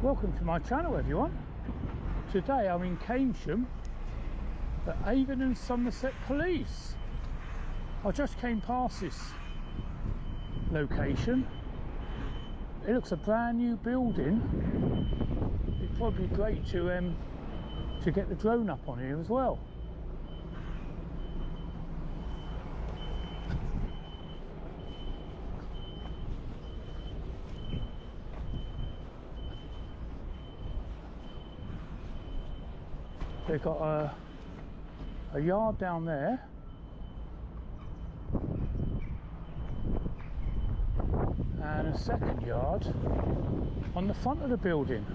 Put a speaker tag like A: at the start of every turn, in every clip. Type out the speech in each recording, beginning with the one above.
A: Welcome to my channel, everyone. Today I'm in Keynsham at Avon and Somerset Police. I just came past this location. It looks a brand new building. It'd probably be great to get the drone up on here as well. They've got a yard down there, and a second yard on the front of the building.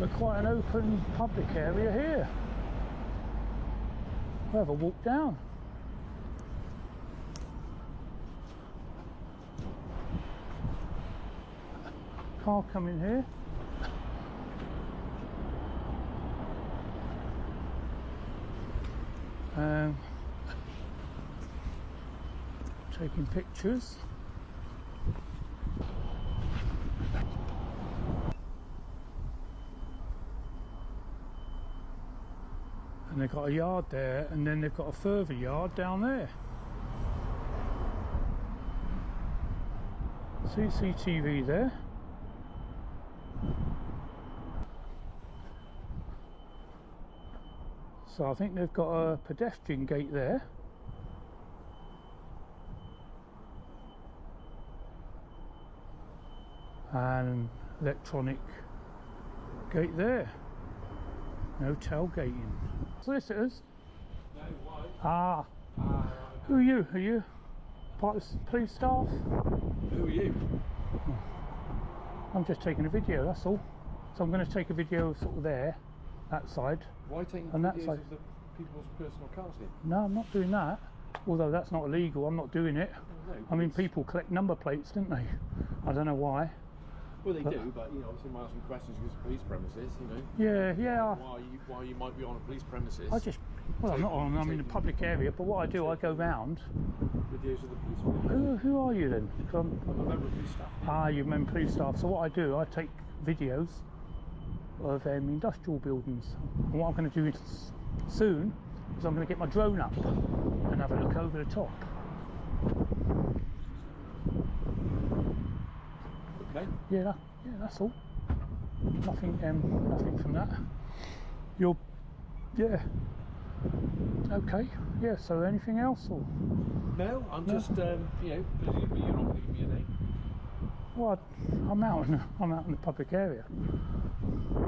A: But quite an open public area here. We'll have a walk down. Car coming here. Taking pictures. And they've got a yard there, and then they've got a further yard down there. CCTV there. So I think they've got a pedestrian gate there. And electronic gate there. No tailgating. Solicitors?
B: No, why?
A: Ah.
B: Right.
A: Who are you? Are you part of the police staff?
B: Who are you?
A: I'm just taking a video, that's all. So I'm going to take a video sort of there, that side.
B: Why taking
A: And that
B: videos
A: side.
B: of the people's personal cars here?
A: No, I'm not doing that. Although that's not illegal, I'm not doing it.
B: No,
A: I mean, people collect number plates, don't they? I don't know why.
B: Well, they do, but you know, obviously, might ask some questions because it's police premises. You know.
A: Yeah.
B: Why you might be on a police premises?
A: I'm not on. I'm in a public area, but what I do, I go round.
B: Videos of the police premises.
A: Who are you then? 'Cause
B: I'm a member of police staff.
A: Ah, you remember police staff. So what I do, I take videos of industrial buildings. And what I'm going to do soon is I'm going to get my drone up and have a look over the top.
B: Okay.
A: Yeah, that's all. Nothing from that. Yeah. Okay. Yeah. So anything else or?
B: No, I'm just presumably you're not going to give me a name.
A: Well, I'm out in the public area.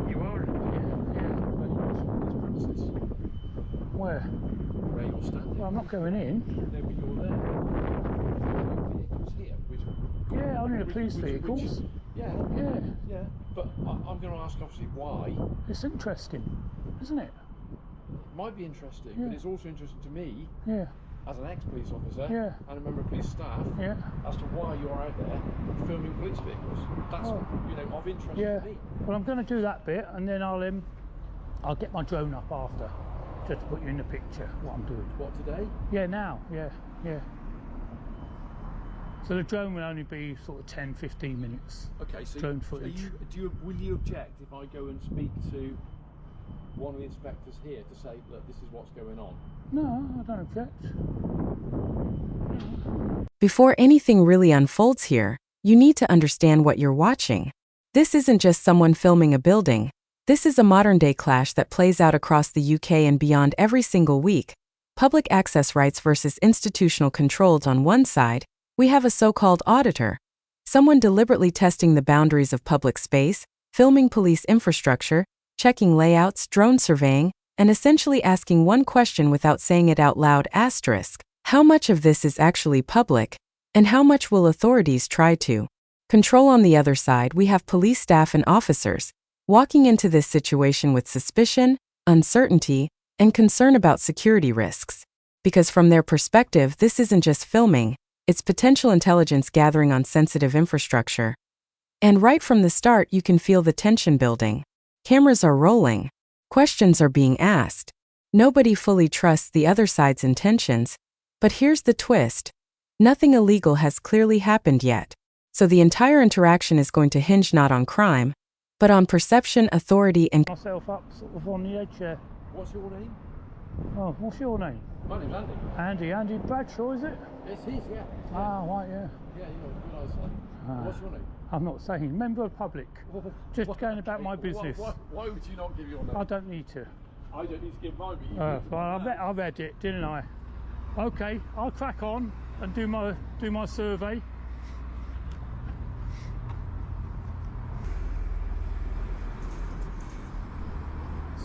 B: You are.
A: Yeah.
B: But you're also on police premises.
A: Where?
B: Where you're standing.
A: Well, I'm not going in.
B: No, but you're there. Vehicles here,
A: Yeah, only the police vehicles.
B: Yeah. But I'm going to ask, obviously, why.
A: It's interesting, isn't it?
B: It might be interesting,
A: Yeah.
B: but it's also interesting to me,
A: Yeah.
B: as an ex-police officer
A: Yeah.
B: and a member of police staff,
A: Yeah.
B: as to why you're out there filming police vehicles. That's of interest
A: Yeah.
B: to me.
A: Well, I'm going to do that bit, and then I'll get my drone up after, just to put you in the picture what I'm doing.
B: What, today?
A: Yeah, now. Yeah. So the drone will only be sort of 10-15 minutes.
B: Okay, so
A: Drone footage.
B: will you object if I go and speak to one of the inspectors here to say, look, this is what's going on?
A: No, I don't object.
C: Before anything really unfolds here, you need to understand what you're watching. This isn't just someone filming a building. This is a modern-day clash that plays out across the UK and beyond every single week. Public access rights versus institutional controls on one side, we have a so-called auditor, someone deliberately testing the boundaries of public space, filming police infrastructure, checking layouts, drone surveying, and essentially asking one question without saying it out loud: asterisk. How much of this is actually public, and how much will authorities try to control? On the other side, we have police staff and officers walking into this situation with suspicion, uncertainty, and concern about security risks. Because from their perspective, this isn't just filming, it's potential intelligence gathering on sensitive infrastructure. And right from the start, you can feel the tension building. Cameras are rolling. Questions are being asked. Nobody fully trusts the other side's intentions. But here's the twist. Nothing illegal has clearly happened yet. So the entire interaction is going to hinge not on crime, but on perception, authority, and
A: myself up sort of on the edge there.
B: What's your name?
A: Oh, what's your name?
B: My name's Andy.
A: Andy Bradshaw, is it?
B: It's his, yeah.
A: Ah, right, yeah.
B: Yeah, you know, good eyesight. What's your name?
A: I'm not saying. Member of the public. Just going about my business.
B: Why would you not give your name?
A: I don't need to.
B: I don't need to give mine, but you
A: Well, I read it, didn't I? Okay, I'll crack on and do my survey.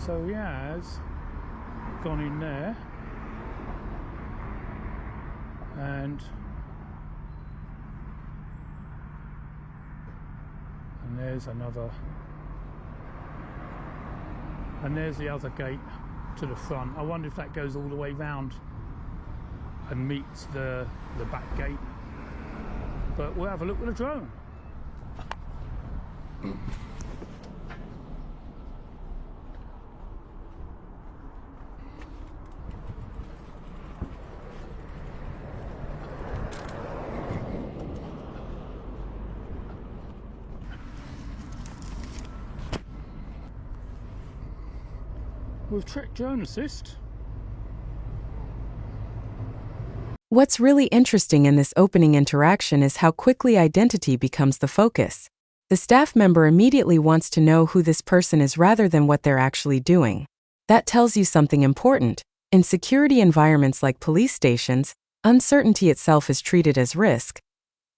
A: So he has gone in there, and there's another, and there's the other gate to the front. I wonder if that goes all the way round and meets the back gate, but we'll have a look with a drone. With Trick Drone Assist.
C: What's really interesting in this opening interaction is how quickly identity becomes the focus. The staff member immediately wants to know who this person is rather than what they're actually doing. That tells you something important. In security environments like police stations, uncertainty itself is treated as risk.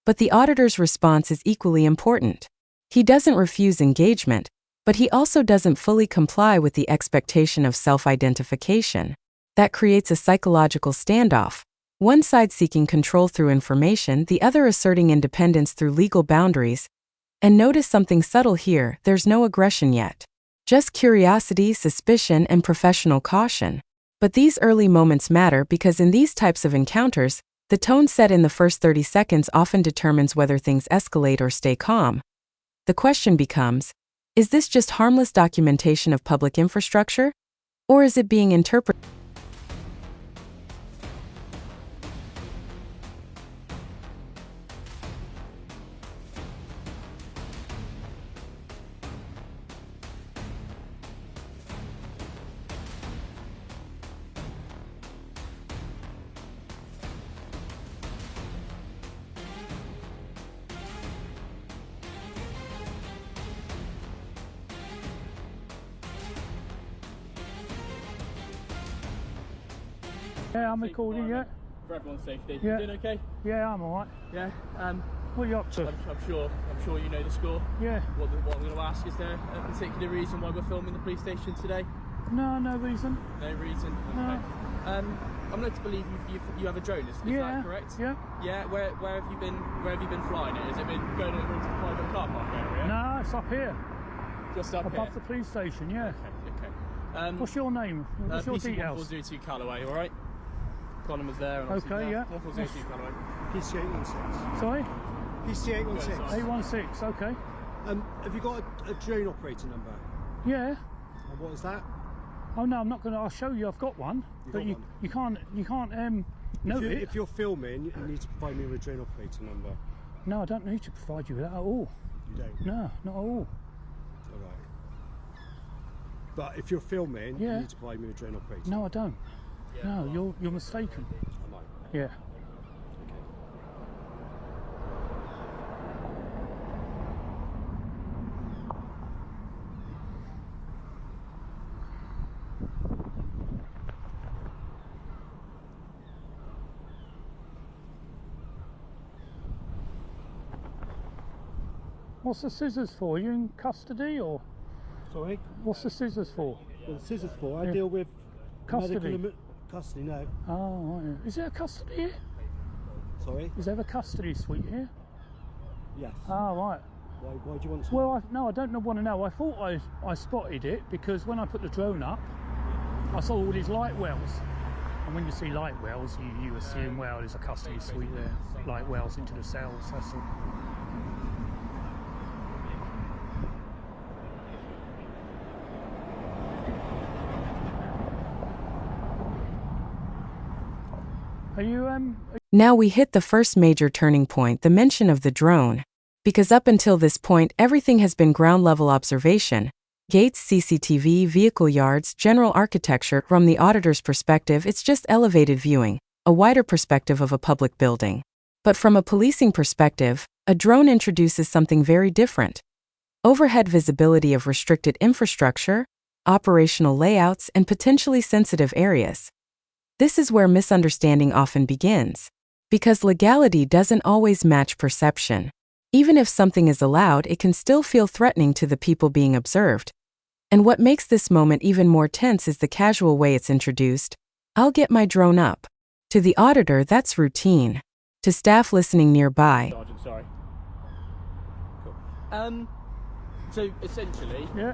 C: But the auditor's response is equally important. He doesn't refuse engagement, but he also doesn't fully comply with the expectation of self-identification. That creates a psychological standoff. One side seeking control through information, the other asserting independence through legal boundaries. And notice something subtle here, there's no aggression yet. Just curiosity, suspicion, and professional caution. But these early moments matter because in these types of encounters, the tone set in the first 30 seconds often determines whether things escalate or stay calm. The question becomes, is this just harmless documentation of public infrastructure? Or is it being interpreted?
A: Yeah, I'm recording, yeah.
B: For everyone's safety.
A: Yeah.
B: You doing okay?
A: Yeah, I'm alright.
B: Yeah.
A: What are you up to?
B: I'm sure you know the score.
A: Yeah.
B: What I'm going to ask, is there a particular reason why we're filming the police station today?
A: No reason.
B: No reason. Okay.
A: No.
B: I'm led to believe you have a drone. Is that correct?
A: Yeah.
B: Yeah. Where have you been? Where have you been flying it? Has it been going over into the private car park area?
A: No, it's up here.
B: Just up
A: above
B: here.
A: the police station. Yeah.
B: Okay.
A: What's your name? What's your
B: PC
A: details?
B: 1402 Callaway. All right. Colin was there. And
A: Okay. Yeah.
B: 1402 Callaway.
D: PC816.
A: Sorry.
D: PC816.
A: 816. Okay.
D: Have you got a drone operator number?
A: Yeah.
D: And what is that?
A: Oh no, I'm not gonna. I'll show you. I've got one. But you can't note it.
D: If you're filming, you need to provide me with a drone operator number.
A: No, I don't need to provide you with that at all.
D: You don't?
A: No, not at all.
D: Alright. But if you're filming, you need to provide me with a drone operator.
A: No, I don't. No, you're mistaken.
D: Am I?
A: Yeah. What's the scissors for? Are you in custody or?
D: Sorry?
A: What's the scissors for?
D: Well, the scissors for, I deal with
A: Custody?
D: Custody, no.
A: Oh, right. Is there a custody here?
D: Sorry?
A: Is there a custody suite here?
D: Yes.
A: Oh, right.
D: Why do you want to?
A: Well, I don't want to know. I thought I spotted it because when I put the drone up, I saw all these light wells. And when you see light wells, you assume, well, there's a custody suite there. Light wells into the cells, that's all. Are you
C: Now we hit the first major turning point, the mention of the drone. Because up until this point, everything has been ground-level observation. Gates, CCTV, vehicle yards, general architecture. From the auditor's perspective, it's just elevated viewing, a wider perspective of a public building. But from a policing perspective, a drone introduces something very different. Overhead visibility of restricted infrastructure, operational layouts, and potentially sensitive areas. This is where misunderstanding often begins. Because legality doesn't always match perception. Even if something is allowed, it can still feel threatening to the people being observed. And what makes this moment even more tense is the casual way it's introduced. I'll get my drone up. To the auditor, that's routine. To staff listening nearby.
E: Sergeant, sorry. Cool. So essentially, your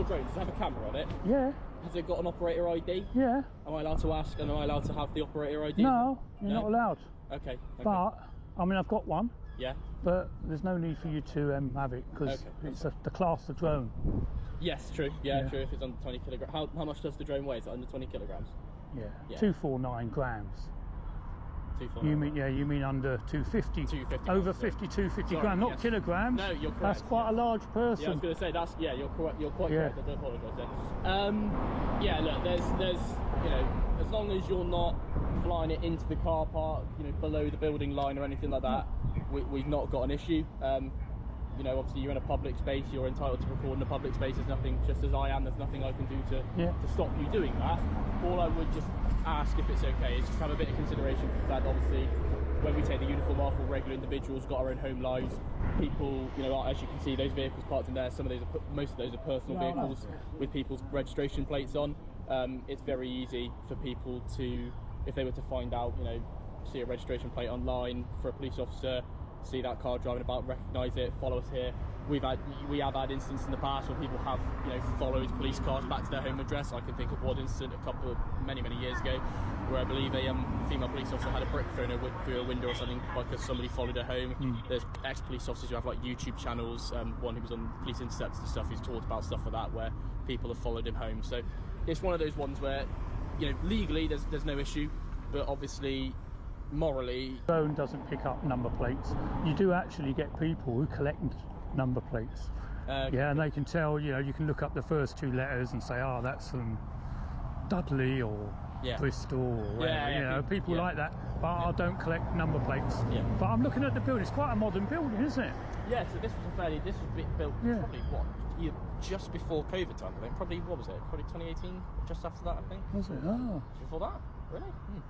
E: drone, does it have a camera on it?
A: Yeah.
E: Has it got an operator ID?
A: Yeah.
E: Am I allowed to ask, and am I allowed to have the operator ID?
A: No, you're not allowed.
E: Okay.
A: But, I mean, I've got one.
E: Yeah.
A: But there's no need for you to have it because it's the class of drone.
E: Yes, true. Yeah, true. If it's under 20 kilograms. How much does the drone weigh? Is it under 20 kilograms?
A: Yeah. 249 grams.
E: 249.
A: You mean under 250?
E: 250.
A: Over 50, 250 grams, not kilograms.
E: No, you're correct.
A: That's quite a large person.
E: Yeah, I was going to say that's you're correct. You're quite correct. I do apologise there. Yeah, look, there's as long as you're not flying it into the car park, below the building line or anything like that, we've not got an issue. Obviously you're in a public space, you're entitled to record in a public space. There's nothing, just as I am, there's nothing I can do to stop you doing that. All I would just ask, if it's okay, is just have a bit of consideration for the fact, obviously, when we take the uniform off, we're regular individuals, got our own home lives. People, as you can see, those vehicles parked in there, most of those are personal vehicles with people's registration plates on. It's very easy for people to, if they were to find out, see a registration plate online for a police officer, see that car driving about, recognise it, follow us here. We have had instances in the past where people have followed police cars back to their home address. I can think of one incident many years ago where I believe a female police officer had a brick thrown through a window or something because somebody followed her home. There's ex-police officers who have YouTube channels, one who was on police intercepts and stuff, who's talked about stuff like that where people have followed him home. So it's one of those ones where legally there's no issue, but obviously morally,
A: drone doesn't pick up number plates. You do actually get people who collect number plates. And they can tell, you can look up the first two letters and say, that's from Dudley or Bristol or whatever. People like that. But I don't collect number plates. But I'm looking at the building. It's quite a modern building, isn't it?
E: Yeah. So this was built probably just before COVID time. I think probably 2018, just after that, I think.
A: Was it?
E: Before that. Really?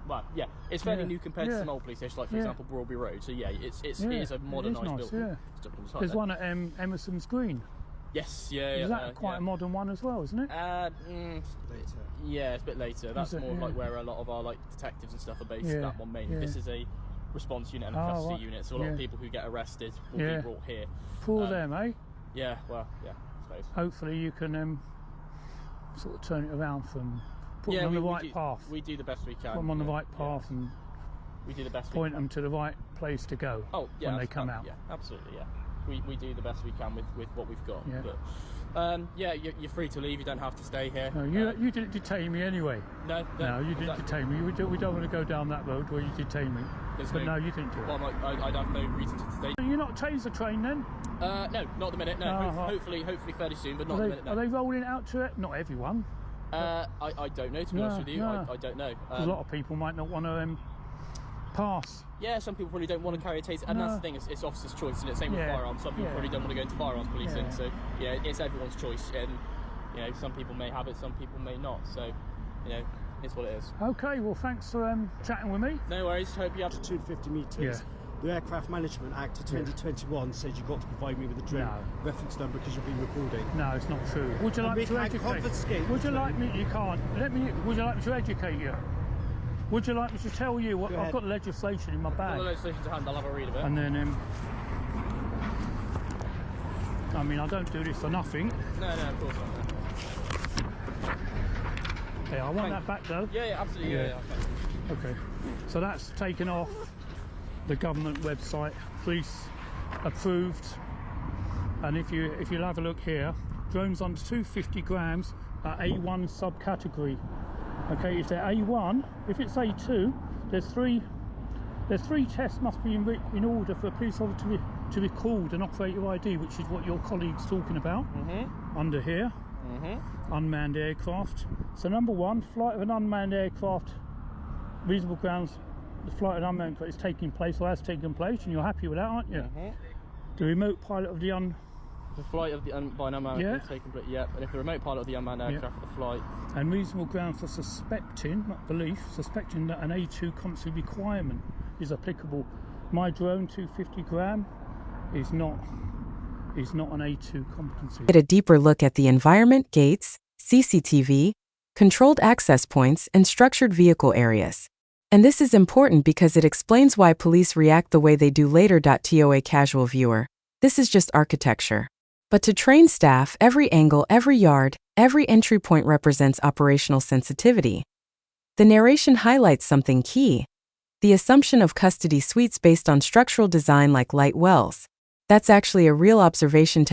E: Well, it's fairly new compared to some old police stations, like for example Broadby Road. So it is a modernised building.
A: There's one at Emerson's Green.
E: Yes,
A: Is that quite a modern one as well, isn't it?
D: Later.
E: Yeah, it's a bit later. That's more like where a lot of our detectives and stuff are based. That one mainly. This is a response unit and a custody unit, so a lot of people who get arrested will be brought here.
A: For them, eh?
E: Yeah, well, I suppose.
A: Hopefully you can sort of turn it around from. Put them on the right path.
E: We do the best we can.
A: Put them on the right path and
E: we do the best.
A: Point them to the right place to go. When they come out.
E: Yeah, absolutely. Yeah, we do the best we can with what we've got. But you're free to leave. You don't have to stay here.
A: No, you didn't detain me anyway.
E: No,
A: you didn't detain me. We don't want to go down that road where you detain me. No, you didn't do it.
E: Well, I'd have no reason to detain.
A: You're not taser trained then?
E: No, not at the minute. No, hopefully fairly soon, but not at the minute. No.
A: Are they rolling out to it? Not everyone.
E: I don't know, to be honest with you. I don't know.
A: A lot of people might not want to pass.
E: Yeah, some people probably don't want to carry a taser, and that's the thing. It's officer's choice, and it's same with firearms. Some people probably don't want to go into firearms policing. So it's everyone's choice, and some people may have it, some people may not. So it's what it is.
A: Okay, well thanks for chatting with me.
E: No worries. Hope you have
D: 250 metres. The Aircraft Management Act of 2021 says you've got to provide me with a drone reference number because you've been recording.
A: No, it's not true. Would you like me to educate? Would you like me? You can't. Would you like me to educate you? Would you like me to tell you what? I've got the legislation in my bag.
E: I've got the legislation to hand. I'll have a read of it.
A: And then, I mean, I don't do this for nothing.
E: No, of course not.
A: Yeah, I want that back though.
E: Yeah, absolutely. Yeah.
A: Okay. So that's taken off the government website, police approved, and if you'll have a look here, drones under 250 grams are A1 subcategory. Okay, if they're A1, if it's A2, there's three tests must be in order for a police officer to record an operator ID, which is what your colleague's talking about, under here, unmanned aircraft. So number one, flight of an unmanned aircraft, reasonable grounds, the flight of an unmanned aircraft is taking place or has taken place, and you're happy with that, aren't you? The remote pilot of the
E: the flight of the by an unmanned aircraft is taking place, and if the remote pilot of the unmanned aircraft for the flight. And
A: reasonable grounds for suspecting, not belief, suspecting that an A2 competency requirement is applicable. My drone 250 gram is not an A2 competency.
C: Get a deeper look at the environment, gates, CCTV, controlled access points, and structured vehicle areas. And this is important because it explains why police react the way they do later. TOA casual viewer. This is just architecture. But to train staff, every angle, every yard, every entry point represents operational sensitivity. The narration highlights something key: the assumption of custody suites based on structural design like light wells. That's actually a real observation.